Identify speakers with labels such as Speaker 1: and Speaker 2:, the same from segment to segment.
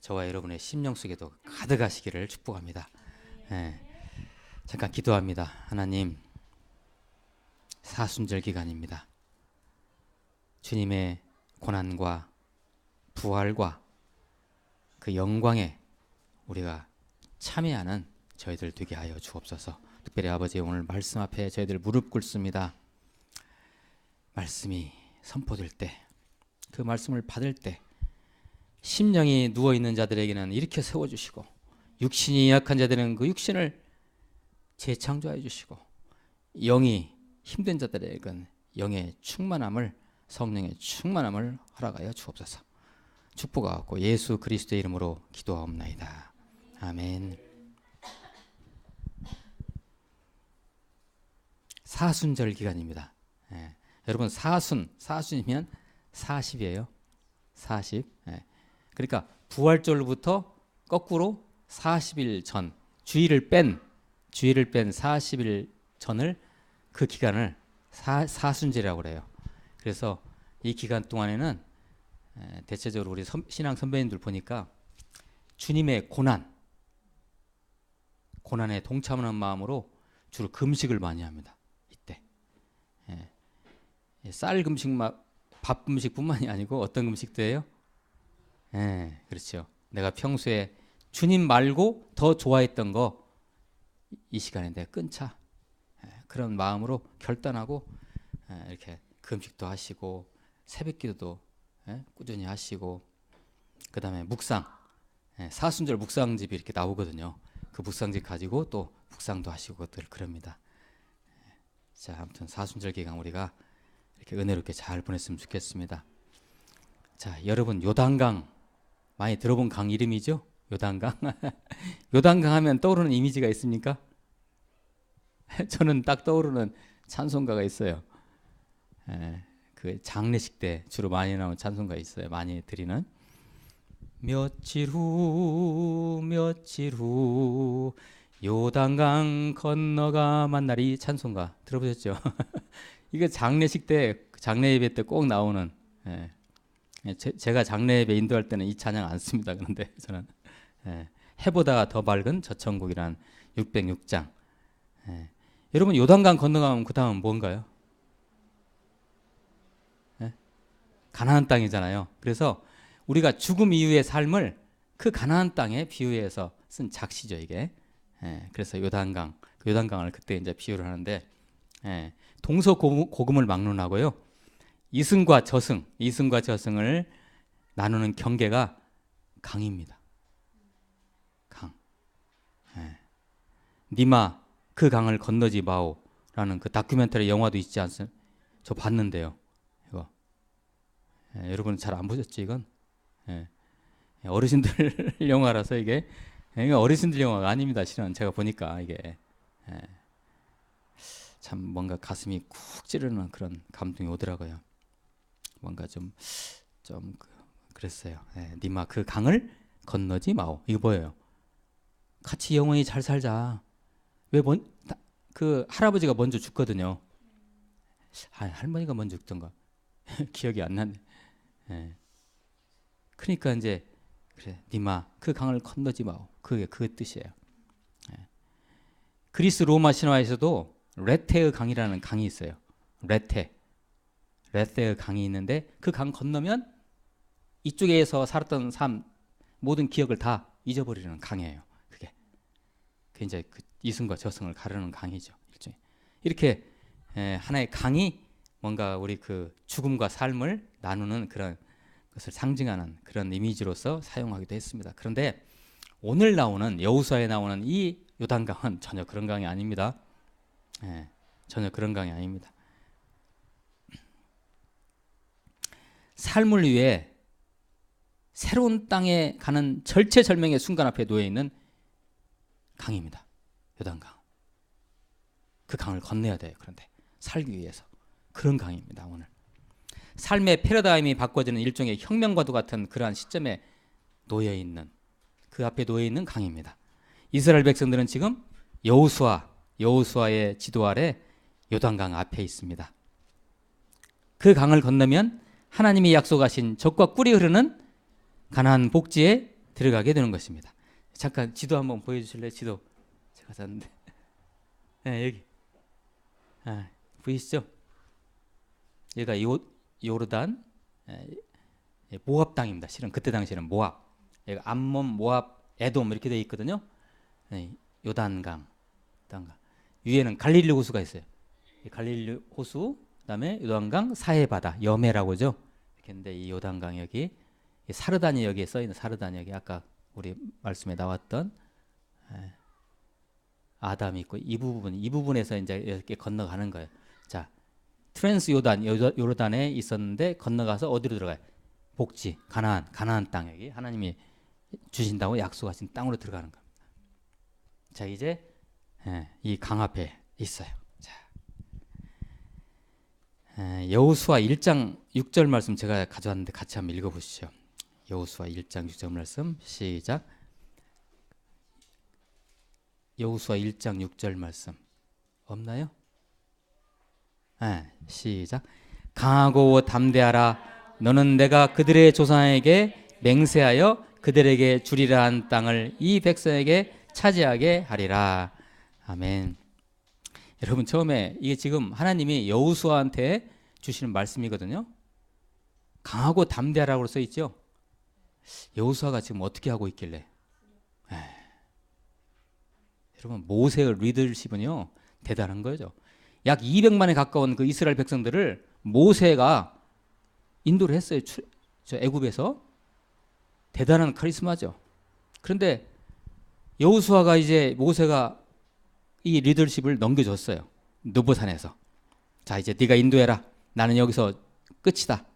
Speaker 1: 저와 여러분의 심령 속에도 가득하시기를 축복합니다. 예, 잠깐 기도합니다. 하나님, 사순절 기간입니다. 주님의 고난과 부활과 그 영광에 우리가 참여하는 저희들 되게 하여 주옵소서. 특별히 아버지, 오늘 말씀 앞에 저희들 무릎 꿇습니다. 말씀이 선포될 때, 그 말씀을 받을 때 심령이 누워있는 자들에게는 일으켜 세워주시고, 육신이 약한 자들은 그 육신을 재창조해 주시고, 영이 힘든 자들에게는 영의 충만함을, 성령의 충만함을 허락하여 주옵소서. 축복하고 예수 그리스도의 이름으로 기도하옵나이다. 아멘. 사순절 기간입니다. 예. 여러분, 사순이면 40이에요. 40. 예. 그러니까 부활절부터 거꾸로 40일 전, 주일을 뺀 40일 전을, 그 기간을 사순절이라고 그래요. 그래서 이 기간 동안에는 대체적으로 우리 신앙 선배님들 보니까 주님의 고난에 동참하는 마음으로 주로 금식을 많이 합니다. 이때 쌀 금식, 밥 금식뿐만이 아니고 어떤 금식도 해요? 그렇죠. 내가 평소에 주님 말고 더 좋아했던 거 이 시간에 내가 끊자, 그런 마음으로 결단하고 이렇게 금식도 하시고 새벽기도도 꾸준히 하시고, 그 다음에 묵상, 사순절 묵상집이 이렇게 나오거든요. 그 묵상집 가지고 또 묵상도 하시고 그럽니다. 자, 아무튼 사순절 기간 우리가 이렇게 은혜롭게 잘 보냈으면 좋겠습니다. 자, 여러분, 요단강 많이 들어본 강 이름이죠? 요단강. 요단강 하면 떠오르는 이미지가 있습니까? 저는 딱 떠오르는 찬송가가 있어요. 그 장례식 때 주로 많이 나오는 찬송가 있어요. 많이 드리는. 며칠 후 요단강 건너가 만나리 찬송가 들어보셨죠? 이거 장례식 때, 장례 예배 때 꼭 나오는. 제가 장례 예배 인도할 때는 이 찬양 안 씁니다. 그런데 저는 해보다 더 밝은 저천국이란 606장. 여러분, 요단강 건너가면 그 다음은 뭔가요? 가나안 땅이잖아요. 그래서 우리가 죽음 이후의 삶을 그 가나안 땅에 비유해서 쓴 작시죠, 이게. 그래서 요단강을 그때 이제 비유를 하는데, 동서고금을 막론하고요, 이승과 저승을 나누는 경계가 강입니다. 강. 니마 그 강을 건너지 마오라는 그 다큐멘터리 영화도 있지 않습니까? 저 봤는데요. 이거 여러분 잘 안 보셨지 이건? 어르신들 영화라서 이게 어르신들 영화가 아닙니다. 실은 제가 보니까 이게 참 뭔가 가슴이 쿡 찌르는 그런 감동이 오더라고요. 뭔가 좀 그랬어요. 니마 그 강을 건너지 마오. 이거 뭐예요? 같이 영원히 잘 살자. 왜 그 할아버지가 먼저 죽거든요. 할머니가 먼저 죽던가 기억이 안 나네. 그러니까 이제 그래, 니마 그 강을 건너지 마오. 그게 그 뜻이에요. 그리스 로마 신화에서도 레테의 강이라는 강이 있어요. 레테의 강이 있는데 그 강 건너면 이쪽에서 살았던 삶 모든 기억을 다 잊어버리는 강이에요. 그게 이제 그 이승과 저승을 가르는 강이죠. 일종의. 이렇게 하나의 강이 뭔가 우리 그 죽음과 삶을 나누는 그런 것을 상징하는 그런 이미지로서 사용하기도 했습니다. 그런데 오늘 나오는 여호수아에 나오는 이 요단강은 전혀 그런 강이 아닙니다. 전혀 그런 강이 아닙니다. 삶을 위해 새로운 땅에 가는 절체절명의 순간 앞에 놓여 있는 강입니다. 요단강. 그 강을 건너야 돼요. 그런데 살기 위해서 그런 강입니다. 오늘 삶의 패러다임이 바꿔지는 일종의 혁명과도 같은 그러한 시점에 놓여 있는, 그 앞에 놓여 있는 강입니다. 이스라엘 백성들은 지금 여호수아의 지도 아래 요단강 앞에 있습니다. 그 강을 건너면 하나님이 약속하신 젖과 꿀이 흐르는 가나안 복지에 들어가게 되는 것입니다. 잠깐 지도 한번 보여주실래요? 지도 제가 샀는데 네, 여기 보이시죠? 여기가 요르단 모압 땅입니다. 실은 그때 당시에는 모압, 여기 암몬, 모압, 에돔 이렇게 되어 있거든요. 요단강, 위에는 갈릴리 호수가 있어요. 갈릴리 호수, 그다음에 요단강, 사해바다, 여매라고 하죠. 이렇게 있는데 이 요단강 여기 사르단이 여기에 써 있는 사르단이 여기 아까 우리 말씀에 나왔던 아담이 있고 이 부분에서 이제 이렇게 건너가는 거예요. 자, 트랜스 요르단에 있었는데 건너가서 어디로 들어가요? 복지, 가나안 땅 여기 하나님이 주신다고 약속하신 땅으로 들어가는 겁니다. 자, 이제 이 강 앞에 있어요. 자, 여호수아 1장 6절 말씀 제가 가져왔는데 같이 한번 읽어보시죠. 여호수아 1장 6절 말씀 시작. 여호수아 1장 6절 말씀 없나요? 시작. 강하고 담대하라. 너는 내가 그들의 조상에게 맹세하여 그들에게 주리라 한 땅을 이 백성에게 차지하게 하리라. 아멘. 여러분, 처음에 이게 지금 하나님이 여호수아한테 주시는 말씀이거든요. 강하고 담대하라고 써 있죠. 여호수아가 지금 어떻게 하고 있길래? 여러분, 모세의 리더십은요 대단한 거죠. 약 200만에 가까운 그 이스라엘 백성들을 모세가 인도를 했어요. 저 애굽에서. 대단한 카리스마죠. 그런데 여호수아가 이제 모세가 이 리더십을 넘겨줬어요. 느보산에서. 자, 이제 네가 인도해라. 나는 여기서 끝이다.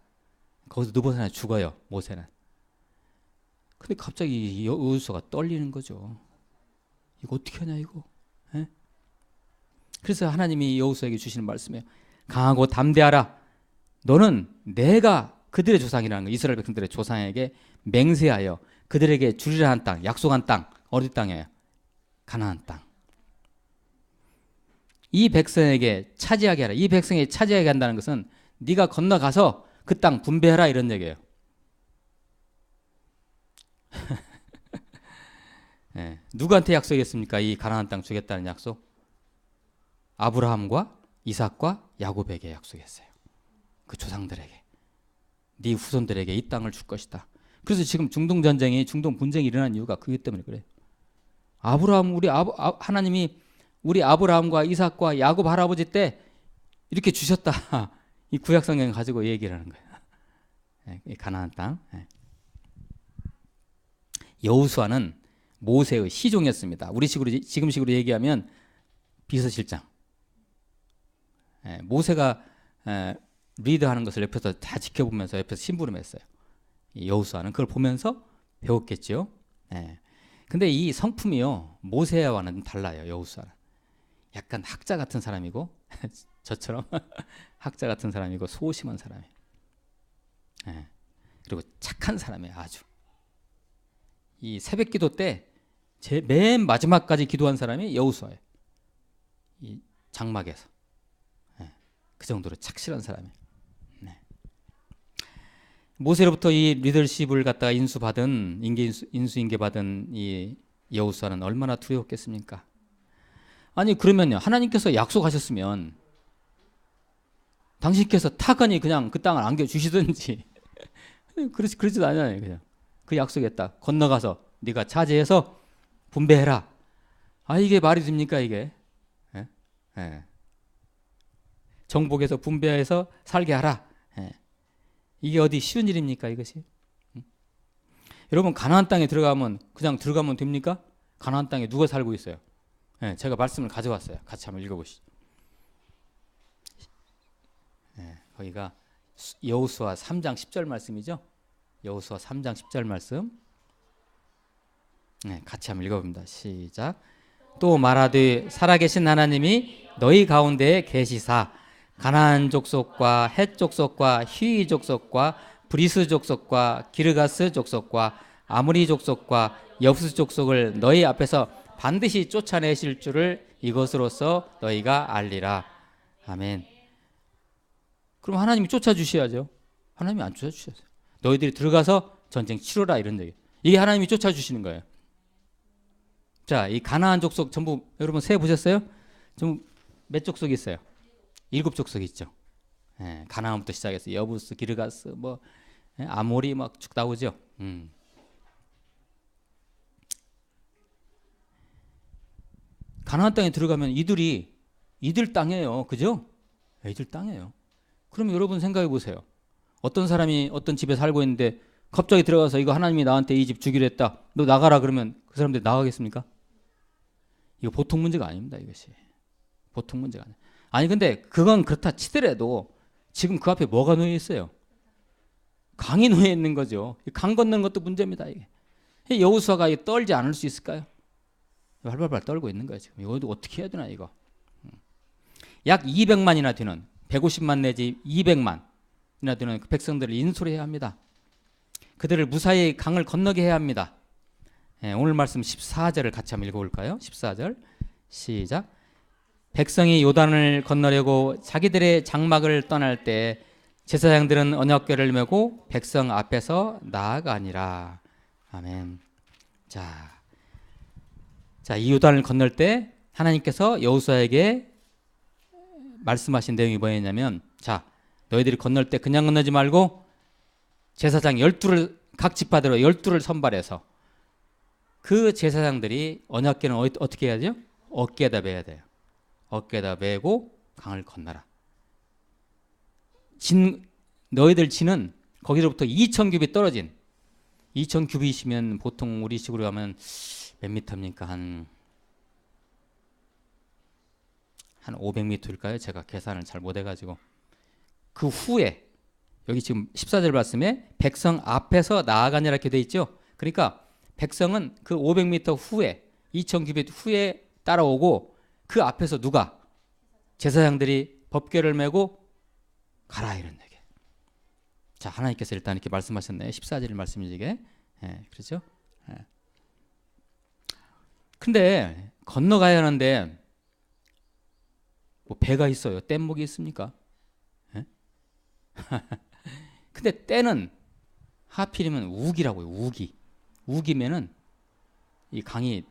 Speaker 1: 거기서 느보산에 죽어요. 모세는. 근데 갑자기 여호수아가 떨리는 거죠. 이거 어떻게 하냐 이거. 에? 그래서 하나님이 여호수아에게 주시는 말씀이에요. 강하고 담대하라. 너는 내가 그들의 조상이라는 거, 이스라엘 백성들의 조상에게 맹세하여 그들에게 주리라 한 땅, 약속한 땅, 어디 땅이에요? 가나안 땅. 이 백성에게 차지하게 하라. 이 백성에게 차지하게 한다는 것은 네가 건너가서 그 땅 분배해라 이런 얘기예요. 네. 누구한테 약속했습니까? 이 가나안 땅 주겠다는 약속? 아브라함과 이삭과 야곱에게 약속했어요. 그 조상들에게, 네 후손들에게 이 땅을 줄 것이다. 그래서 지금 중동 전쟁이, 중동 분쟁이 일어난 이유가 그것 때문에 그래요. 하나님이 우리 아브라함과 이삭과 야곱 할아버지 때 이렇게 주셨다. 이 구약 성경 가지고 얘기를 하는 거예요. 이 가나안 땅. 여호수아는 모세의 시종이었습니다. 우리 식으로, 지금식으로 얘기하면 비서실장. 모세가 리더하는 것을 옆에서 다 지켜보면서 옆에서 심부름했어요. 여호수아는 그걸 보면서 배웠겠죠. 근데 이 성품이요 모세와는 달라요. 여호수아는 약간 학자 같은 사람이고 저처럼 학자 같은 사람이고 소심한 사람이에요. 그리고 착한 사람이에요. 아주. 이 새벽기도 때 맨 마지막까지 기도한 사람이 여호수아예요. 이 장막에서. 그 정도로 착실한 사람이에요. 모세로부터 이 리더십을 갖다가 인수인계 받은 이 여호수아는 얼마나 두려웠겠습니까? 아니 그러면요, 하나님께서 약속하셨으면 당신께서 타건히 그냥 그 땅을 안겨주시든지 그러지도 않아요. 그냥 그 약속했다. 건너가서 네가 차지해서 분배해라. 이게 말이 됩니까 이게? 정복해서 분배해서 살게 하라. 이게 어디 쉬운 일입니까 이것이? 여러분 가나안 땅에 들어가면 그냥 들어가면 됩니까? 가나안 땅에 누가 살고 있어요? 제가 말씀을 가져왔어요. 같이 한번 읽어보시죠. 거기가 여호수아 3장 10절 말씀이죠. 여호수아 3장 10절 말씀. 같이 한번 읽어봅니다. 시작. 또 말하되 살아계신 하나님이 너희 가운데에 계시사 가나안 족속과 헷 족속과 히위 족속과 브리스 족속과 기르가스 족속과 아무리 족속과 여부스 족속을 너희 앞에서 반드시 쫓아내실 줄을 이것으로써 너희가 알리라. 아멘. 그럼 하나님이 쫓아주셔야죠. 하나님이 안 쫓아주셔요. 너희들이 들어가서 전쟁 치러라 이런 얘기. 이게 하나님이 쫓아주시는 거예요. 자, 이 가나안 족속 전부 여러분 세 보셨어요? 좀 몇 족속이 있어요? 7족속이 있죠. 예, 가나안부터 시작해서 여부스, 기르가스, 뭐 아모리 막 쭉 나오죠. 가나안 땅에 들어가면 이들 땅이에요. 그죠? 이들 땅이에요. 그럼 여러분 생각해 보세요. 어떤 사람이 어떤 집에 살고 있는데 갑자기 들어가서 이거 하나님이 나한테 이 집 주기로 했다. 너 나가라 그러면 그 사람들이 나가겠습니까? 이거 보통 문제가 아닙니다. 이것이. 보통 문제가 아니에요. 아니 근데 그건 그렇다 치더라도 지금 그 앞에 뭐가 놓여 있어요? 강이 놓여 있는 거죠. 강 건너는 것도 문제입니다. 이게. 여호수아가 떨지 않을 수 있을까요? 발발발 떨고 있는 거예요. 지금 이것도 어떻게 해야 되나 이거. 약 200만이나 되는 150만 내지 200만이나 되는 그 백성들을 인솔해야 합니다. 그들을 무사히 강을 건너게 해야 합니다. 오늘 말씀 14절을 같이 한번 읽어볼까요? 14절 시작. 백성이 요단을 건너려고 자기들의 장막을 떠날 때 제사장들은 언약궤를 메고 백성 앞에서 나아가니라. 아멘. 자, 이 요단을 건널 때 하나님께서 여호수아에게 말씀하신 내용이 뭐였냐면, 자, 너희들이 건널 때 그냥 건너지 말고 제사장 12를 각 지파대로 12를 선발해서 그 제사장들이 언약궤는 어떻게 해야죠? 어깨에다 매야 돼요. 어깨에다 메고 강을 건너라. 너희들 진은 거기로부터 2,000규빗 떨어진 2,000규빗이면 보통 우리식으로 하면 몇 미터입니까? 한 500m일까요? 제가 계산을 잘 못해가지고. 그 후에 여기 지금 14절 말씀에 백성 앞에서 나아가니라 이렇게 돼 있죠. 그러니까 백성은 그 500m 후에 2,000규빗 후에 따라오고 그 앞에서 누가? 제사장들이 법궤를 메고 가라 이런 얘기. 자, 하나님께서 일단 이렇게 말씀하셨네요. 14절 말씀이지 이게. 그렇죠? 근데 건너가야 하는데 뭐 배가 있어요? 뗏목이 있습니까? 근데 때는 하필이면 우기라고요. 우기면은 이 강이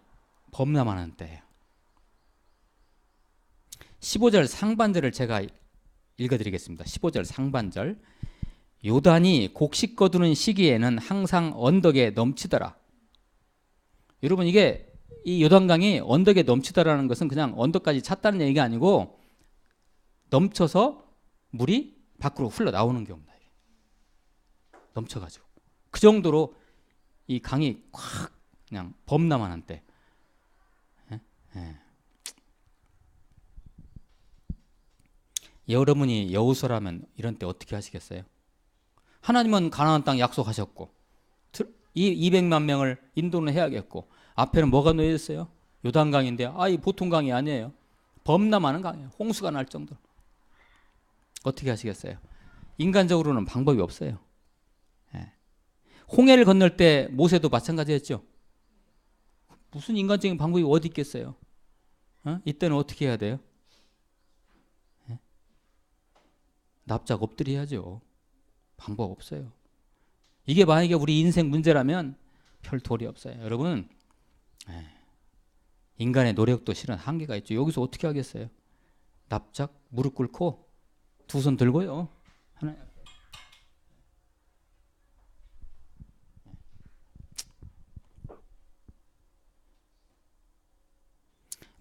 Speaker 1: 범람하는 때예요. 15절 상반절을 제가 읽어드리겠습니다. 15절 상반절. 요단이 곡식 거두는 시기에는 항상 언덕에 넘치더라. 여러분 이게 이 요단강이 언덕에 넘치더라는 것은 그냥 언덕까지 찼다는 얘기가 아니고 넘쳐서 물이 밖으로 흘러나오는 경우입니다. 넘쳐가지고 그 정도로 이 강이 확 그냥 범람하는 때. 여러분이 여호수아라면 이런 때 어떻게 하시겠어요? 하나님은 가나안 땅 약속하셨고 이 200만 명을 인도는 해야겠고 앞에는 뭐가 놓여 있어요? 요단강인데 이 보통 강이 아니에요. 범람하는 강이에요. 홍수가 날 정도로. 어떻게 하시겠어요? 인간적으로는 방법이 없어요. 홍해를 건널 때 모세도 마찬가지였죠. 무슨 인간적인 방법이 어디 있겠어요? 이때는 어떻게 해야 돼요? 납작 엎드려야죠. 방법 없어요. 이게 만약에 우리 인생 문제라면 별 도리 없어요. 여러분, 인간의 노력도 실은 한계가 있죠. 여기서 어떻게 하겠어요? 납작 무릎 꿇고 두 손 들고요. 하나.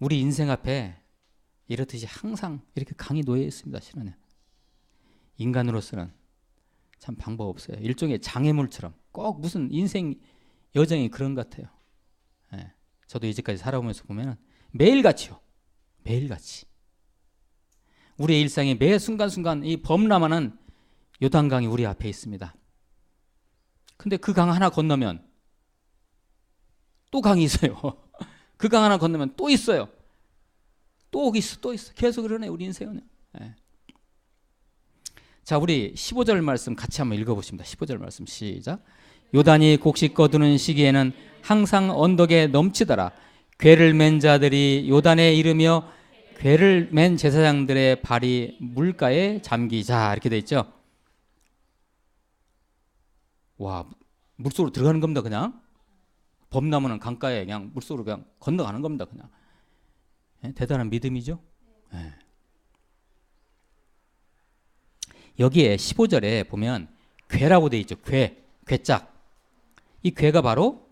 Speaker 1: 우리 인생 앞에 이렇듯이 항상 이렇게 강이 놓여 있습니다. 실은 인간으로서는 참 방법 없어요. 일종의 장애물처럼 꼭 무슨 인생 여정이 그런 것 같아요. 저도 이제까지 살아오면서 보면 매일같이요. 매일같이 우리의 일상에 매 순간순간 이 범람하는 요단강이 우리 앞에 있습니다. 근데 그 강 하나 건너면 또 강이 있어요. 그 강 하나 건너면 또 있어요. 또 있어, 또 있어. 계속 그러네 우리 인생은. 자, 우리 15절 말씀 같이 한번 읽어보십니다. 15절 말씀 시작. 요단이 곡식 거두는 시기에는 항상 언덕에 넘치더라. 궤를 맨 자들이 요단에 이르며 궤를 맨 제사장들의 발이 물가에 잠기자 이렇게 돼 있죠. 와, 물속으로 들어가는 겁니다. 그냥 범람하는 강가에 그냥 물속으로 그냥 건너가는 겁니다. 그냥. 예? 대단한 믿음이죠. 예. 여기에 15절에 보면 궤라고 되어 있죠. 궤짝. 이 궤가 바로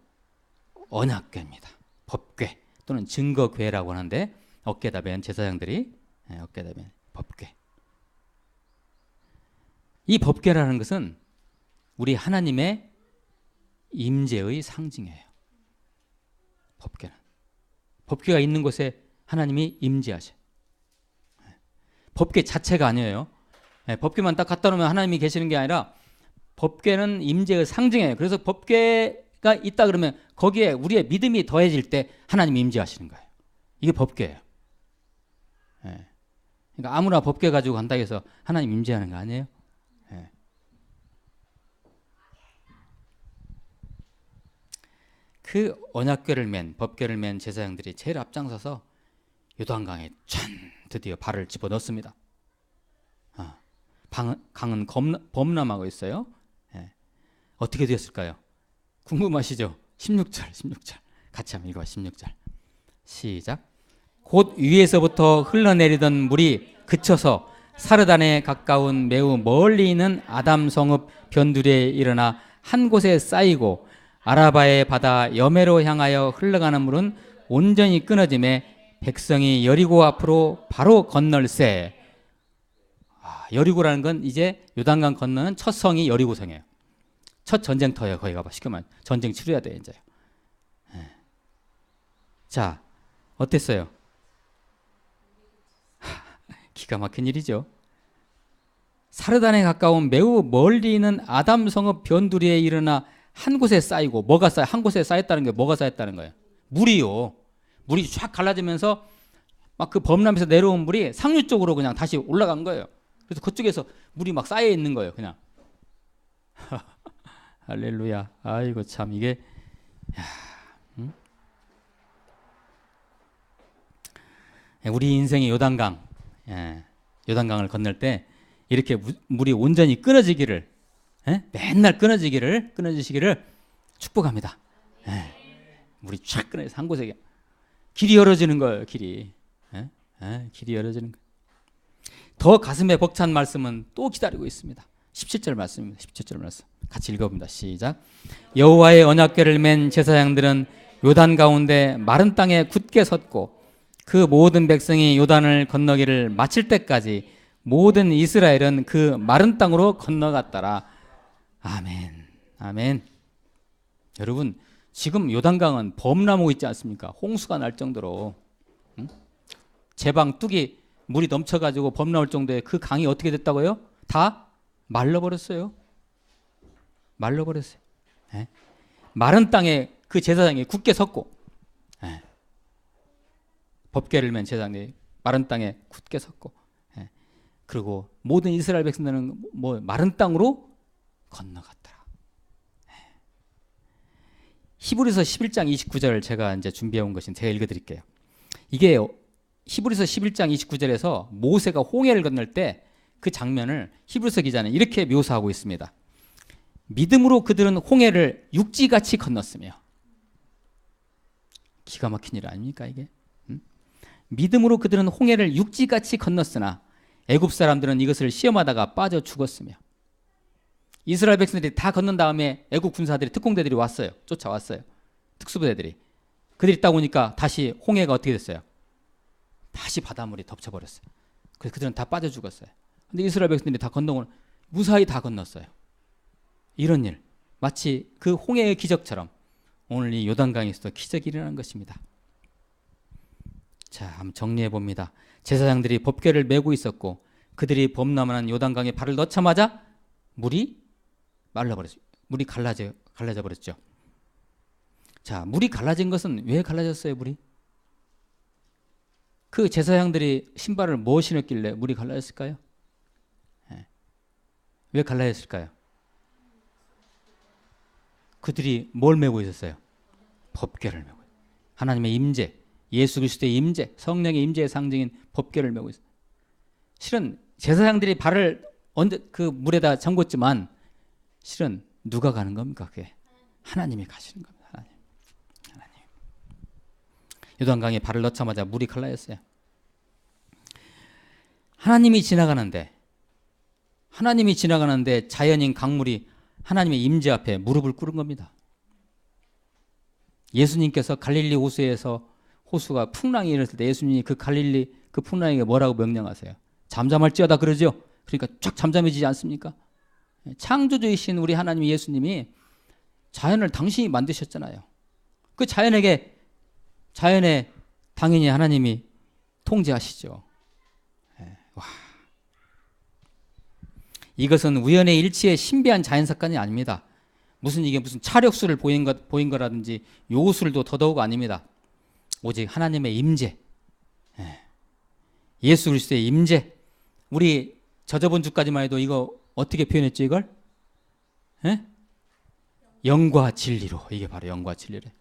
Speaker 1: 언약궤입니다. 법궤 또는 증거궤라고 하는데 어깨에다 맨 제사장들이 어깨에다 맨 법궤. 이 법궤라는 것은 우리 하나님의 임재의 상징이에요. 법궤는. 법궤가 있는 곳에 하나님이 임재하셔요. 법궤 자체가 아니에요. 법궤만 딱 갖다 놓으면 하나님이 계시는 게 아니라 법궤는 임재의 상징이에요. 그래서 법궤가 있다 그러면 거기에 우리의 믿음이 더해질 때 하나님이 임재하시는 거예요. 이게 법궤예요. 그러니까 아무나 법궤 가지고 간다고 해서 하나님 임재하는 거 아니에요. 그 언약궤를 맨 법궤를 맨 제사장들이 제일 앞장서서 요단강에 드디어 발을 집어넣습니다. 강은 범람하고 있어요. 어떻게 되었을까요? 궁금하시죠? 16절 같이 한번 읽어봐. 16절 시작. 곧 위에서부터 흘러내리던 물이 그쳐서 사르단에 가까운 매우 멀리 있는 아담 성읍 변두리에 일어나 한 곳에 쌓이고 아라바의 바다 여매로 향하여 흘러가는 물은 온전히 끊어짐에 백성이 여리고 앞으로 바로 건널세. 여리고라는 건 이제 요단강 건너는 첫 성이 여리고성이에요. 첫 전쟁터예요. 거기 가봐. 시켜만 전쟁 치러야 돼 이제. 자, 어땠어요? 기가 막힌 일이죠. 사르단에 가까운 매우 멀리 있는 아담 성읍 변두리에 일어나 한 곳에 쌓이고. 뭐가 쌓여? 한 곳에 쌓였다는 게 뭐가 쌓였다는 거예요? 물이요. 물이 쫙 갈라지면서 막 그 범람에서 내려온 물이 상류 쪽으로 그냥 다시 올라간 거예요. 그래서 그쪽에서 물이 막 쌓여 있는 거예요. 그냥. 할렐루야. 아이고 참 이게 우리 인생의 요단강, 요단강을 건널 때 이렇게 물이 온전히 끊어지기를, 맨날 끊어지시기를 축복합니다. 물이 쫙 끊어져서 한 곳에 길이 열어지는 거예요. 길이 열어지는 거예요. 더 가슴에 벅찬 말씀은 또 기다리고 있습니다. 17절 말씀입니다. 17절 말씀 같이 읽어봅니다. 시작. 여호와의 언약궤를 맨 제사장들은 요단 가운데 마른 땅에 굳게 섰고 그 모든 백성이 요단을 건너기를 마칠 때까지 모든 이스라엘은 그 마른 땅으로 건너갔더라. 아멘. 아멘. 여러분 지금 요단강은 범람하고 있지 않습니까? 홍수가 날 정도로 제방 뚝이 물이 넘쳐가지고 범람할 정도에 그 강이 어떻게 됐다고요? 다 말라버렸어요. 마른 땅에 그 제사장이 굳게 섰고, 법궤를 맨 제사장이 마른 땅에 굳게 섰고, 그리고 모든 이스라엘 백성들은 뭐 마른 땅으로 건너갔더라. 히브리서 11장 29절 제가 이제 준비해 온 것인 제가 읽어드릴게요. 이게 히브리서 11장 29절에서 모세가 홍해를 건널 때 그 장면을 히브리서 기자는 이렇게 묘사하고 있습니다. 믿음으로 그들은 홍해를 육지같이 건넜으며. 기가 막힌 일 아닙니까 이게? 믿음으로 그들은 홍해를 육지같이 건넜으나 애굽 사람들은 이것을 시험하다가 빠져 죽었으며. 이스라엘 백성들이 다 건넌 다음에 애굽 군사들이 특공대들이 왔어요. 쫓아왔어요. 특수부대들이. 그들이 딱 오니까 다시 홍해가 어떻게 됐어요? 다시 바닷물이 덮쳐버렸어요. 그래서 그들은 다 빠져 죽었어요. 근데 이스라엘 백성들이 다 건너고 무사히 다 건넜어요. 이런 일, 마치 그 홍해의 기적처럼 오늘 이 요단강에서도 기적이 일어난 것입니다. 자, 한번 정리해 봅니다. 제사장들이 법궤를 메고 있었고 그들이 범람하는 요단강에 발을 넣자마자 물이 말라버렸어요. 물이 갈라져 버렸죠. 자, 물이 갈라진 것은 왜 갈라졌어요? 물이? 그 제사장들이 신발을 뭐 신었길래 물이 갈라졌을까요? 왜 갈라졌을까요? 그들이 뭘 메고 있었어요? 법궤를 메고. 하나님의 임재, 예수 그리스도의 임재, 성령의 임재의 상징인 법궤를 메고 있어요. 실은 제사장들이 발을 그 물에다 잠궜지만 실은 누가 가는 겁니까? 그게 하나님이 가시는 겁니다. 하나님. 요단강에 발을 넣자마자 물이 갈라졌어요. 하나님이 지나가는데 자연인 강물이 하나님의 임재 앞에 무릎을 꿇은 겁니다. 예수님께서 갈릴리 호수에서 호수가 풍랑이 일었을 때 예수님이 그 갈릴리 그 풍랑에게 뭐라고 명령하세요? 잠잠할지어다 그러죠. 그러니까 쫙 잠잠해지지 않습니까? 창조주이신 우리 하나님 예수님이 자연을 당신이 만드셨잖아요. 그 자연에 당연히 하나님이 통제하시죠. 와. 이것은 우연의 일치의 신비한 자연 사건이 아닙니다. 이게 무슨 차력수를 보인 거라든지 요술도 더더욱 아닙니다. 오직 하나님의 임재, 예수 그리스도의 임재. 우리 저번 주까지만 해도 이거 어떻게 표현했죠, 이걸? 영과 진리로. 이게 바로 영과 진리래.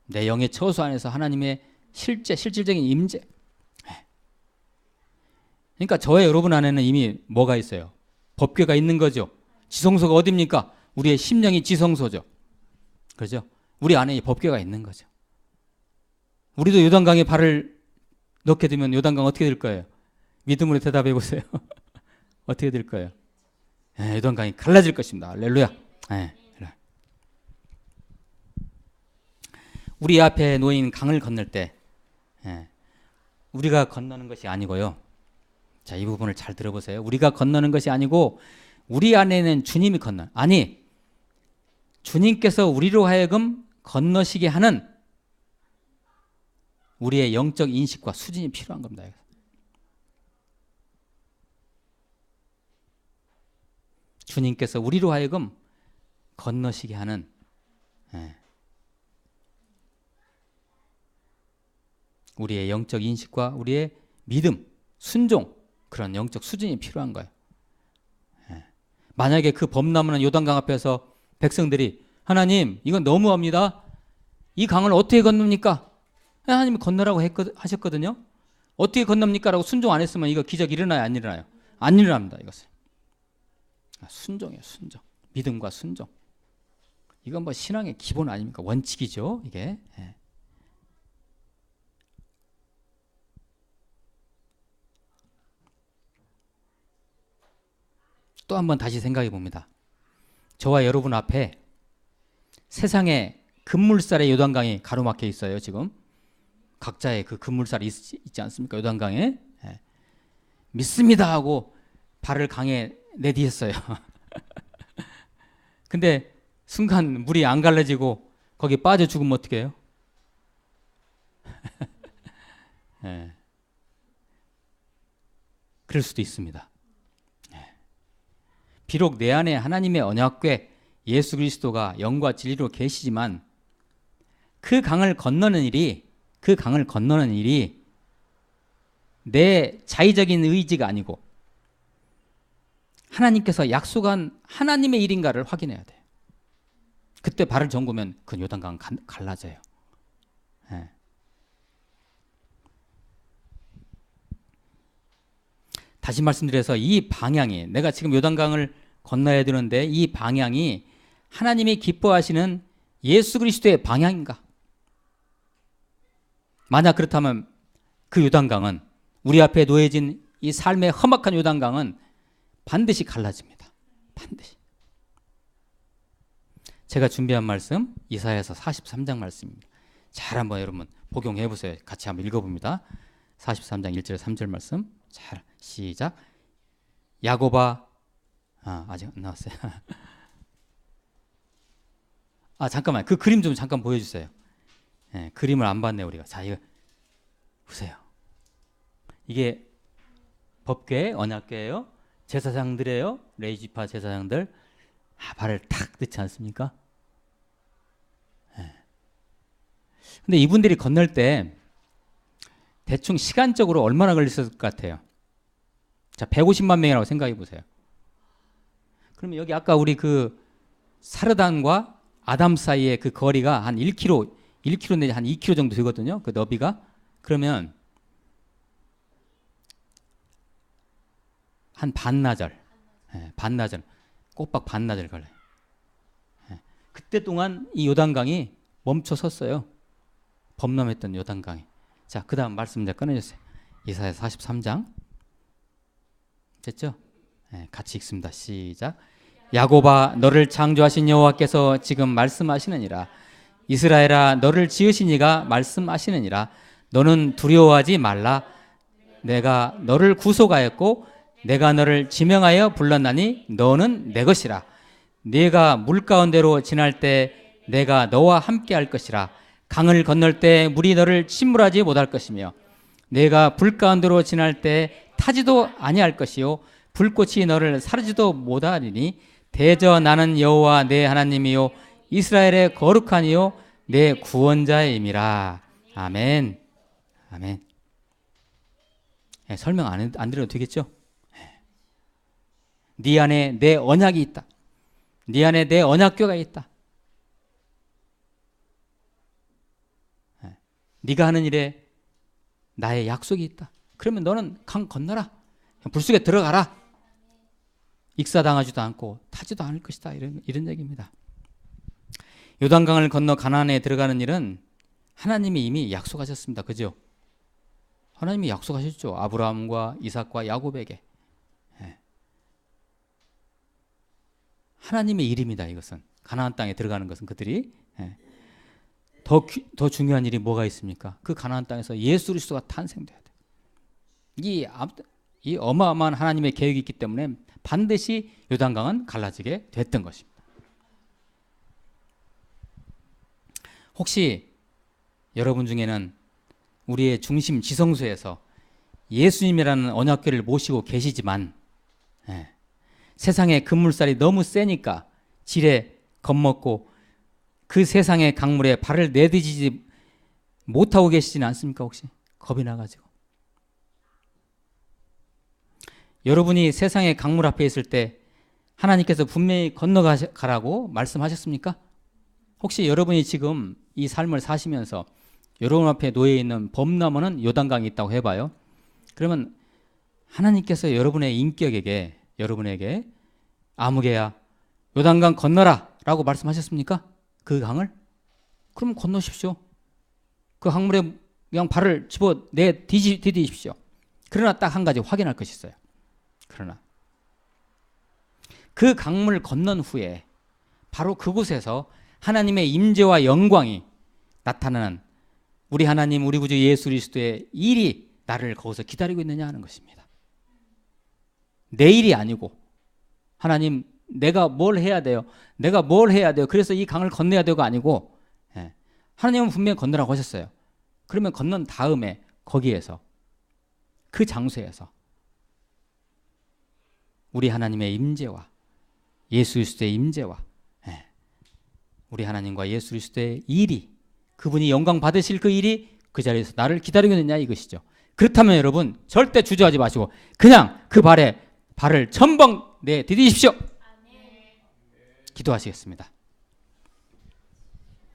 Speaker 1: 내 영의 처소 안에서 하나님의 실질적인 임재. 그러니까 저와 여러분 안에는 이미 뭐가 있어요? 법궤가 있는 거죠. 지성소가 어디입니까? 우리의 심령이 지성소죠. 그렇죠? 우리 안에 법궤가 있는 거죠. 우리도 요단강에 발을 넣게 되면 요단강 어떻게 될 거예요? 믿음으로 대답해 보세요. 어떻게 될 거예요? 요단강이 갈라질 것입니다. 할렐루야. 우리 앞에 놓인 강을 건널 때 우리가 건너는 것이 아니고요. 자, 이 부분을 잘 들어보세요. 우리가 건너는 것이 아니고 우리 안에는 주님이 주님께서 우리로 하여금 건너시게 하는 우리의 영적 인식과 수준이 필요한 겁니다. 주님께서 우리로 하여금 건너시게 하는 우리의 영적 인식과 우리의 믿음, 순종, 그런 영적 수준이 필요한 거예요. 만약에 그 범람하는 요단강 앞에서 백성들이 하나님 이건 너무합니다. 이 강을 어떻게 건넙니까? 하나님이 건너라고 하셨거든요. 어떻게 건넙니까? 라고 순종 안 했으면 이거 기적 일어나요? 안 일어나요? 안 일어납니다. 이것은 순종이에요. 순종. 믿음과 순종. 이건 뭐 신앙의 기본 아닙니까? 원칙이죠. 이게. 또 한 번 다시 생각해 봅니다. 저와 여러분 앞에 세상에 급물살의 요단강이 가로막혀 있어요. 지금 각자의 그 급물살이 있지 않습니까? 요단강에. 믿습니다 하고 발을 강에 내디뎠어요. 근데 순간 물이 안 갈라지고 거기 빠져 죽으면 어떻게 해요? 그럴 수도 있습니다. 비록 내 안에 하나님의 언약궤 예수 그리스도가 영과 진리로 계시지만 그 강을 건너는 일이 내 자의적인 의지가 아니고 하나님께서 약속한 하나님의 일인가를 확인해야 돼요. 그때 발을 잠그면 그 요단강 갈라져요. 다시 말씀드려서 이 방향이 내가 지금 요단강을 건너야 되는데 이 방향이 하나님이 기뻐하시는 예수 그리스도의 방향인가? 만약 그렇다면 그 요단강은 우리 앞에 놓여진 이 삶의 험악한 요단강은 반드시 갈라집니다. 반드시. 제가 준비한 말씀 이사야서 43장 말씀입니다. 잘 한번 여러분 복용해 보세요. 같이 한번 읽어봅니다. 43장 1절 3절 말씀. 잘 시작. 야곱아 아직 안 나왔어요. 잠깐만 그 그림 좀 잠깐 보여주세요. 그림을 안 봤네 우리가. 자 이거 보세요. 이게 법궤 언약궤예요. 제사장들이에요. 레위지파 제사장들. 발을 탁 넣지 않습니까? 근데 이분들이 건널 때 대충 시간적으로 얼마나 걸렸을 것 같아요? 자, 150만 명이라고 생각해 보세요. 그러면 여기 아까 우리 그 사르단과 아담 사이의 그 거리가 한 1km 내지 한 2km 정도 되거든요. 그 너비가. 그러면 한 반나절, 꼬박 반나절 걸려요. 그때 동안 이 요단강이 멈춰 섰어요. 범람했던 요단강에. 자, 그 다음 말씀 이제 꺼내주세요. 이사야 43장. 됐죠? 네, 같이 읽습니다. 시작. 야곱아, 너를 창조하신 여호와께서 지금 말씀하시느니라. 이스라엘아, 너를 지으신 이가 말씀하시느니라. 너는 두려워하지 말라. 내가 너를 구속하였고 내가 너를 지명하여 불렀나니 너는 내 것이라. 네가 물 가운데로 지날 때 내가 너와 함께 할 것이라. 강을 건널 때 물이 너를 침몰하지 못할 것이며 네가 불 가운데로 지날 때 타지도 아니할 것이요 불꽃이 너를 사르지도 못하리니 대저 나는 여호와 내 하나님이요 이스라엘의 거룩한 이요 내 구원자임이라. 아멘. 아멘. 네, 설명 안 드려도 되겠죠? 네 안에 내 언약이 있다. 네 안에 내 언약궤가 있다. 네가 하는 일에 나의 약속이 있다. 그러면 너는 강 건너라. 불 속에 들어가라. 익사당하지도 않고 타지도 않을 것이다. 이런 얘기입니다. 요단강을 건너 가나안에 들어가는 일은 하나님이 이미 약속하셨습니다. 그죠? 하나님이 약속하셨죠. 아브라함과 이삭과 야곱에게. 하나님의 일입니다. 이것은. 가나안 땅에 들어가는 것은 그들이. 더 중요한 일이 뭐가 있습니까? 그 가나안 땅에서 예수 그리스도가 탄생돼야 돼. 이 어마어마한 하나님의 계획이 있기 때문에 반드시 요단강은 갈라지게 됐던 것입니다. 혹시 여러분 중에는 우리의 중심 지성소에서 예수님이라는 언약궤를 모시고 계시지만 세상의 급물살이 너무 세니까 지레 겁먹고 그 세상의 강물에 발을 내디디지 못하고 계시지는 않습니까? 혹시 겁이 나가지고 여러분이 세상의 강물 앞에 있을 때 하나님께서 분명히 건너가라고 말씀하셨습니까? 혹시 여러분이 지금 이 삶을 사시면서 여러분 앞에 놓여 있는 범람원은 요단강이 있다고 해봐요. 그러면 하나님께서 여러분의 인격에게 여러분에게 아무개야 요단강 건너라 라고 말씀하셨습니까? 그 강을? 그럼 건너십시오. 그 강물에 그냥 발을 집어 디디십시오. 그러나 딱 한 가지 확인할 것이 있어요. 그러나 그 강물 건넌 후에 바로 그곳에서 하나님의 임재와 영광이 나타나는 우리 하나님 우리 구주 예수 그리스도의 일이 나를 거기서 기다리고 있느냐 하는 것입니다. 내 일이 아니고 하나님 내가 뭘 해야 돼요? 내가 뭘 해야 돼요? 그래서 이 강을 건너야 되고 아니고 하나님은 분명히 건너라고 하셨어요. 그러면 건넌 다음에 거기에서 그 장소에서 우리 하나님의 임재와 예수 그리스도의 임재와 우리 하나님과 예수 그리스도의 일이 그분이 영광 받으실 그 일이 그 자리에서 나를 기다리고 있느냐 이것이죠. 그렇다면 여러분 절대 주저하지 마시고 그냥 그 발을 첨벙 디디십시오. 기도하시겠습니다.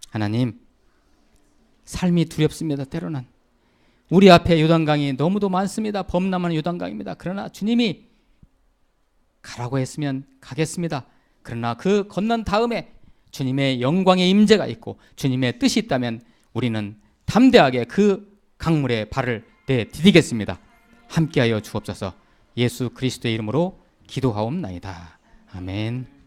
Speaker 1: 하나님, 삶이 두렵습니다. 때로는 우리 앞에 요단강이 너무도 많습니다. 범람한 요단강입니다. 그러나 주님이 가라고 했으면 가겠습니다. 그러나 그 건넌 다음에 주님의 영광의 임재가 있고 주님의 뜻이 있다면 우리는 담대하게 그 강물에 발을 디디겠습니다. 함께하여 주옵소서. 예수 그리스도의 이름으로 기도하옵나이다. 아멘.